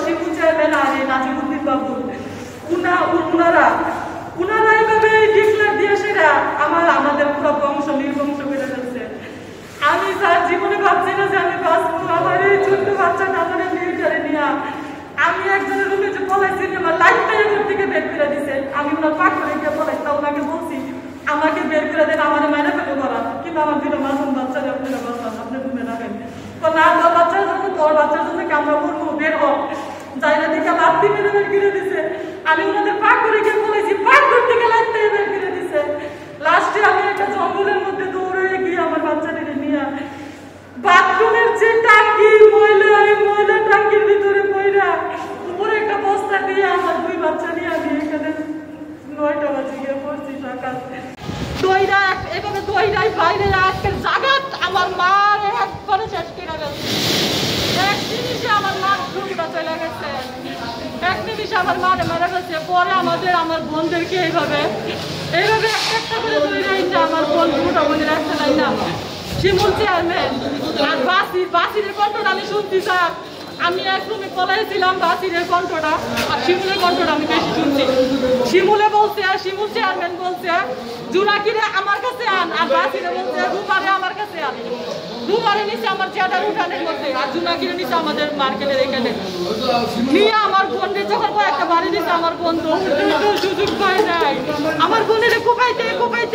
শিমুল chairman আর নাজিমুদ্দিন বাবু উনারা এইভাবে declare দিয়ে সেটা আমাদের পুরো বংশ নির্বংশ করে ফেলছে। আমি স্যার জীবনে ভাবছি না যে আমি বাঁচবো। আমার এই ছোট্ট বাচ্চাটা আমার মিলিটারি নিয়ে আমি একজনের রুমে যে পলাইছি আমার লাইফটাই এর থেকে বের করে দিছে। আমি ওনার পাক করে গিয়ে পলাইছি, তা ওনাকে বলছি আমাকে বের করে দেন, আমার মাইনে ফেলে করা, কিন্তু আমার দুটো মাসুম বাচ্চা আপনারা বাঁচান, আপনি রুমে রাখেন। তো না তোর বাচ্চার জন্য তোর বাচ্চার জন্য কি আমরা বলবো বের হোক, জায়গা থেকে লাত্তি মেরে বের করে দিছে। আমি ওনাদের পাক করে গিয়ে বলেছি, পাক করতে গেলে লাত্তি বের করে দিছে। লাস্টে আমি একটা জঙ্গলের মধ্যে দৌড়ে গিয়ে আমার বাচ্চাটাকে নিয়ে বাথরুমের যে টাঙ্কি ময়লা টাঙ্কির ভিতরে পয়রা উপরে একটা বস্তা দিয়ে আমার দুই বাচ্চা নিয়ে আমি এখানে 9টা বাজে গিয়ে পড়ছি সকাল। দইরা এভাবে দইরাই বাইরে আজকের জাগাত আমার মার একবারে শেষ করে গেছে। এক নিমিষে আমার মার ঘুমটা চলে গেছে, এক নিমিষে আমার মারে মারা গেছে। পরে আমার বোনদেরকে এইভাবে একটা করে দইরাই না আমার বোন দুটা বোনের একটা নাই না শিমুল চেয়ারম্যান আর বাসিরের কণ্ঠটা আমি শুনছি স্যার। আমি এক রুমে পলাইছিলাম, বাসিরের কণ্ঠটা আর শিমুলের কণ্ঠটা আমি বেশি শুনছি। শিমুলে বলছে, শিমুল চেয়ারম্যান বলছে জুনাকিরে আমার কাছে আন, আর বাসিরে বলছে রুমারে আমার কাছে আন। রুমারে নিচে আমার জ্যাঠার উঠানের মধ্যে, আর জুনাকিরে নিচে আমাদের মার্কেটের এখানে নিয়ে আমার বোনকে যখন কয়েকটা বাড়ি দিচ্ছে আমার বোন তো সুযোগ পায় নাই। আমার বোনের কোপাইতে